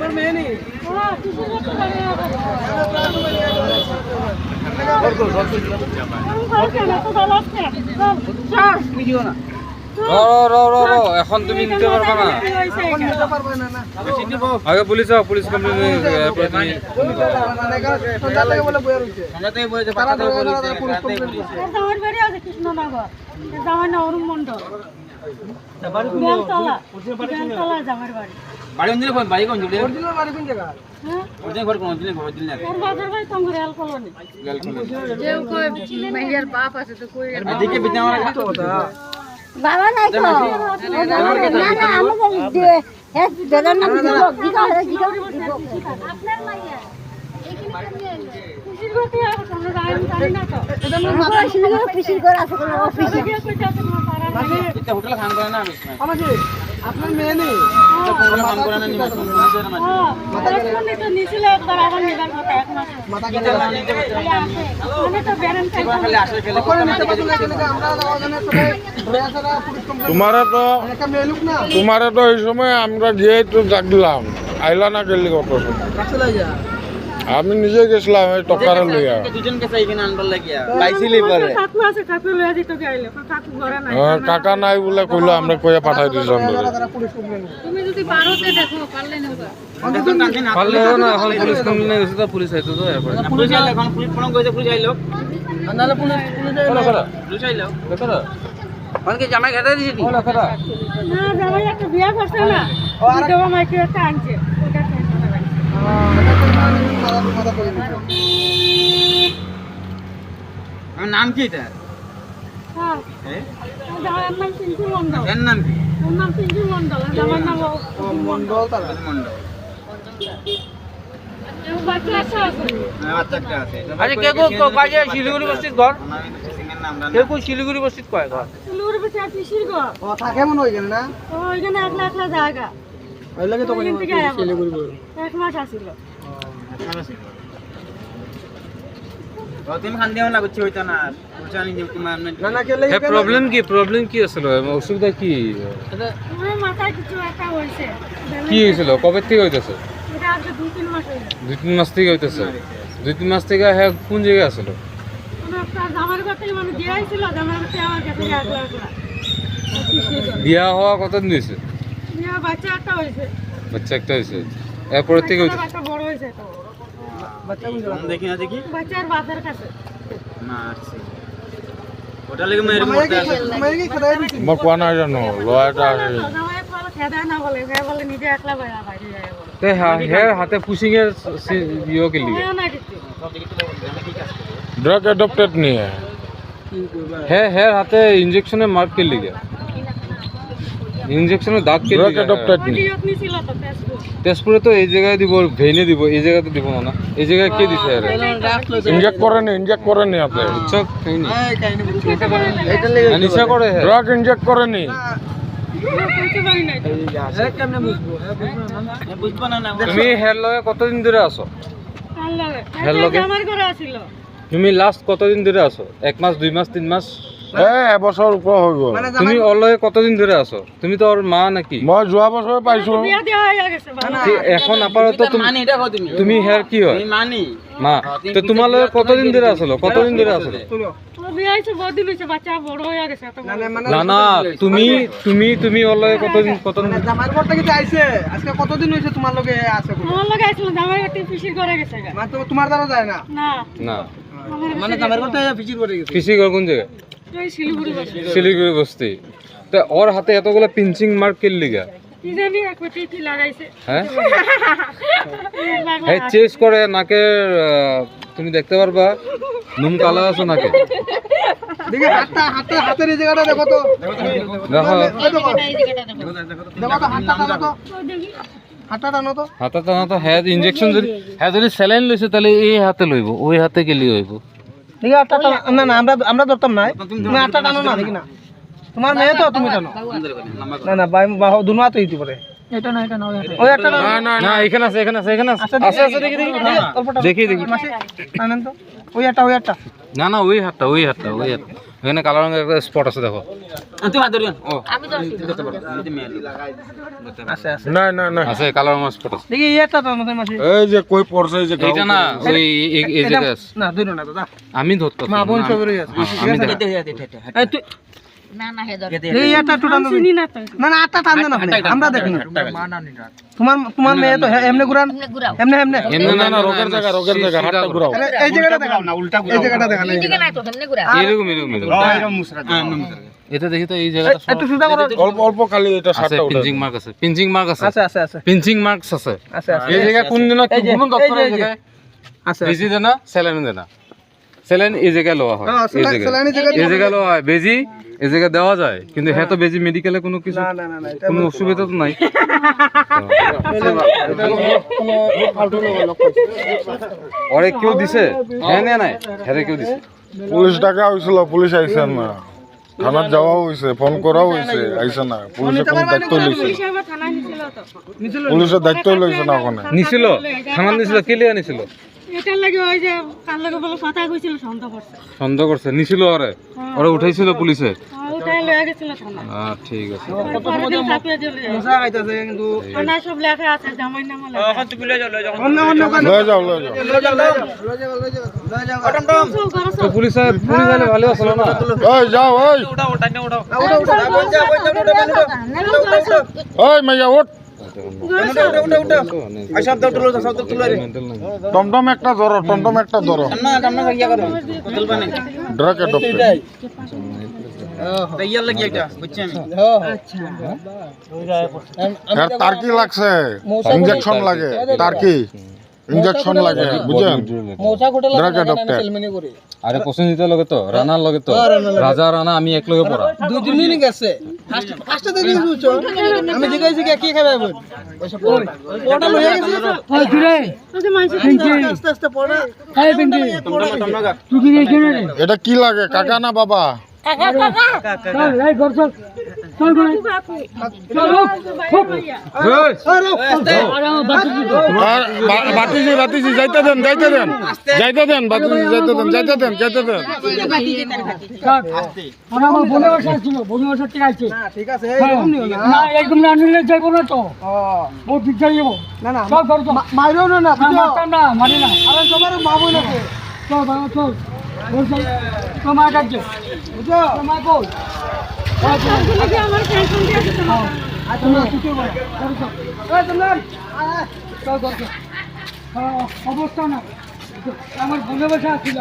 তোমার মেয়ে নেই এখন তুমি নিতে পারবে না। আগে পুলিশ যাও, পুলিশ কমপ্লেন বাড়ি কোন জায়গা? বাড়ি কোন জায়গা? বাড়ি কোন জায়গা? অরিজিনাল ঘর কোন? অরিজিনাল ঘর দিল না। এদিকে বিদ্যা আমার তো বাবা নাই তো না না আমাদের দিয়ে এক দাদা নাম দিল দিগা আপনার মাইয়া খুশির গতি আর আমরা জানি না তো এটা আমার খুশির ঘর আছে কোন অফিসে এটা হোটেলে খান করে না আমাকে আপনার মেয়ে নেই হোটেলে খান করে না নি মাছ মাথা মানে তো নিছিল একবার আবার নিবার কথা এক মাস মাথা এটা নিতে মানে তো বেরেন খালি আসে খেলে করে নিতে পারলে আমরা ওখানে সবাই ধরে আসা পুলিশ কমপ্লেইন একটা মেয়ে লোক না তোমারে তো এই সময় আমরা গিয়ে একটু ডাকলাম, আইলা না গেলি কত সময়? কাছে লাগিয়া আমি নিজে গেছিলাম এই টকারে লইয়া। দুজনকে চাই কিনা আনবার লাগিয়া পাইছিলি পরে কাকু আছে কাকু লয়া দিতে গেলে কাকু ঘরে নাই কাকা নাই বলে কইলো, আমরা কইয়া পাঠাই দিয়েছিলাম। তারা পুলিশ কমপ্লেইন তুমি যদি পারোতে দেখো পারলে নৌকা পারলে না, এখন পুলিশ কমপ্লেন হইছে তো পুলিশ আইতো তো এরপর পুলিশ আইলো, এখন পুলিশ ফোন কইছে, পুলিশ আইলো নালে পুলিশ পুলিশ আইলো কতরা অনকে জামাই খেতে দিছি নি না জামাই একটা বিয়া করছে না দেওয়া মাইকে একটা আনছে ওটা মাথা করে আমার নাম কি এটা? হ্যাঁ হ্যাঁ জামাইয়ের নাম সিন্ধু মন্ডল এর নাম কি? ওর নাম সিন্ধু মন্ডল জামাইয়ের নাম মন্ডল তারা মন্ডল। বাচ্চা আছে হ্যাঁ বাচ্চাটা আছে। আচ্ছা কে কো কাজে শিলিগুড়ি বস্তিত ঘর? সিংহের নাম জানা। কে কো শিলিগুড়ি বস্তিত কয় ঘর? লুর বেশি আর পিসির গো ও থাকে মনে হয় না ও এখানে একলা একলা জায়গা ওই লাগে তো এখান থেকে আয়া শিলিগুড়ি বল এক মাস আসিল তুমি খান দিও না কিছু হইতো না বুঝানি যে তোমার না না কে লাগে প্রবলেম কি আছিল? অসুবিধা কি আমার মাথায় কিছু একটা হয়েছে কি হয়েছিল? কবে থেকে হইতেছে? এটা আজকে 2-3 মাস হইল 2-3 মাস থেকে হইতেছে। 2-3 মাস থেকে হ্যাঁ কোন জায়গায় আছিল? কোনো একটা জামার ঘর থেকে মানে দিয়ে আইছিল জামার ঘর থেকে আমার কাছে একলা একলা পিসির গো বিয়া হওয়া কতদিন হয়েছে? বিয়া বাচ্চা একটা হয়েছে বাচ্চা একটা হয়েছে, এরপরে থেকে হইতেছে। বাচ্চা বড় হয়েছে তো বাচ্চা বুঝা দেখি না দেখি বাচ্চার বাপের কাছে না আছে ওটা লাগে মেরে মরতে আছে। মাইকে কি খাদাই দিছি মই কোৱা নাই জানো, লয়াটা জামাই বলে খেদা না বলে সে বলে নিজে একলা বাইরে যায় বলে তে হে হাতে পুশিং এর ইও কে লিগে না কিছু ড্রাগ অ্যাডপ্টেড নিয়ে হে হাতে ইনজেকশনে মার্ক কে লিগে ইনজেকশনে দাগ কে ড্রাগ লিগে অ্যাডপ্টেড ওটি নিয়ে আপনি ছিল তো ফেসবুক তেজপুরে তো এই জায়গায় দিব, ভেইনে দিব, এই জায়গাতে দিব না। এই জায়গায় কে দিছে আরে ইনজেক্ট করেনি আপনি? চক খাইনি এটা লাগে নিশা করে হে ড্রাগ ইনজেক্ট করেনি? কইতে পারি না কেমনে বুঝবো বুঝবা না না তুমি হের লগে কতদিন ধরে আছো? আল্লাহ Hello, okay. আমার ঘরে আসিল তুমি লাস্ট কতদিন ধরে আছো? 1 মাস 2 মাস 3 মাস? এবছৰ ওপৰ হৈ গ'ল। মানে তুমি ওর লগে কতদিন ধরে আছো? তুমি তো ওর মা নাকি? মই যোৱা বছৰে পাইছো। বিয়া দেওয়া হয়ে গেছে বাবা এখন আপাতত তুমি হের কি হয়? মা তো তোমার লগে কতদিন ধরে আসলো? কতদিন ধরে আসলো? ও বিয়া হইছে বহুত দিন হইছে বাচ্চা বড় হয়ে গেছে তো না না তুমি ওর লগে কতদিন জামার ঘর থেকে যে আইছে আজকে কতদিন হইছে তোমার লগে আছে বলে আমার লগে আসছিল জামাই ঘর থেকে পিসির ঘরে গেছে গা। মানে তোমার দ্বারা যায় না না না মানে জামার ঘর থেকে পিচির করে গেছে পিসি ঘর কোন জায়গায়? ওই শিলিগুড়ি বসে শিলিগুড়ি বস্তি। তা ওর হাতে এতগুলো পিঞ্চিং মার্ক কে লিগা? কি জানি এক পেটি কি লাগাইছে হ্যাঁ হ্যাঁ চেস করে নাকের তুমি দেখতে পারবা নুন কালা আছে নাকে। দেখে হাতের এই জায়গাটা দেখো তো দেখো দেখো তো হাতটা টানো তো হাতটা টানো তো হাতে তো হ্যাঁ ইনজেকশন যদি স্যালাইন লইছে তাহলে এই হাতে লইব, ওই হাতে গেলি হইব। দেখি হাতটা না না আমরা ধরতাম না তুমি হাতটা টানো না দেখি না তোমার মেয়ে তো তুমি টানো না না বাহু দুনো হাতে দিতে পারে এটা না ওই একটা না না না এখানে আছে আছে দেখি অল্পটা দেখি টানেন তো ওই একটা না ওই হাতটা এখানে কালো রঙের একটা স্পট আছে দেখো আমি তো আছে আছে না না না আছে কালো রঙের স্পট আছে দেখি এটা তো আমাদের মাসি এই যে কই পড়ছে এই যে এটা না ওই এই জায়গায় আছে। না দুই না দাদা আমি ধরতে মা বোন সব রয়ে আছে আমি এই তুই না না হে ধর দেখি এটা একটু টান দিবি না না আটটা টান দেন আপনি আমরা দেখি না তোমার মেয়ে তো এমনি ঘুরান এমনি ঘুরাও এমনি এমনি এমনি না না রোগের জায়গা হাতটা ঘুরাও আরে এই জায়গাটা দেখাও না উল্টা এই জায়গাটা দেখান এই এদিকে নাই তো এমনি ঘুরাও এরকম এটা দেখি তো এই জায়গাটা একটু সুদা করো অল্প অল্প খালি এটা আছে সাতটা উঠে পিঞ্চিং মার্ক আছে পিঞ্চিং মার্ক আছে আছে আছে আছে পিঞ্চিং মার্কস আছে আছে আছে এই জায়গা কোন দিন এই যে, কোন দপ্তর এই এই যে, জায়গায় আছে বেজি দেনা স্যালাইন দেনা স্যালাইন এই জায়গায় লওয়া হয় হ্যাঁ, এই জায়গায় স্যালাইনের জায়গায় এই জায়গায় লওয়া হয় বেজি এই জায়গায় দেওয়া যায় কিন্তু হ্যাঁ তো বেজি মেডিকেলে কোনো কিছু না না না না এটা কোনো অসুবিধা তো নাই ওরে কেউ দিছে হ্যাঁ না নাই হ্যাঁ কেউ দিছে পুলিশ ডাকা হয়েছিল পুলিশ আইছে না থানাত যাওয়া হয়েছে ফোন করাও হয়েছে আইছে না পুলিশে কোনো দায়িত্ব লইছে পুলিশের দায়িত্ব লইছে না ওখানে নিছিল থানা নিছিল কে লিয়া নিছিল এটার লাগে ওই যে কার লাগে বলে কথা কইছিল সন্দেহ করছে সন্দেহ করছে নিছিল ওরে ওরে উঠাইছিল পুলিশে ওটাই লয়ে গেছিল থানা ঠিক আছে পরের দিন চাপিয়ে দিলে মশা খাইতেছে কিন্তু থানা সব লেখা আছে জামাই নামা লেখা এখন তুমি লয়ে যাও অন্য অন্য লয়ে যাও লয়ে যাও তো পুলিশ আলে ভালো আসলো না ওই যাও ওই উঠাও টাইনে উঠাও ওই মাইয়া ওঠ টমটম একটা ধরো ড্রাকে ডক্টর তার কি লাগছে ইনজেকশন লাগে তার কি ইনজেকশন লাগে বুঝছেন মশা কোটে ড্রাকে ডক্টর আরে প্রসেনজিতের লগে তো রানার লগে তো রাজা রানা আমি এক লগে পড়া দুই দিনই গেছে ফার্স্টে দেখি বুঝছো আমি জিজ্ঞাসা কি খাবে বল পড়া লইয়া গেছে ওই ঘুরে আস্তে আস্তে পড়া এই বিন্দি তুই কি এখানে রে এটা কি লাগে কাকা না বাবা চল এই ঘর চল চল ঘরে চল খুব আর বাতিজি যাইতে দেন বাতিজি যাইতে দেন আমার বনে বসা ছিল বনে বসা ঠিক আছে ঠিক আছে এরকম নিও না একদম না নিলে যাইবো না তো ও ঠিক যাইবো না না সব ঘর তো মাইরো না বুঝছো না মারি না আরে তোমার মা বই না চল বাবা চল বল চল তোমার কাছে বুঝছো তোমার কই আমার টেনশন দিয়ে আছে তোমরা কিছু বলো এই তোমরা চল ঘর অবস্থা না আমার বনে বসা ছিল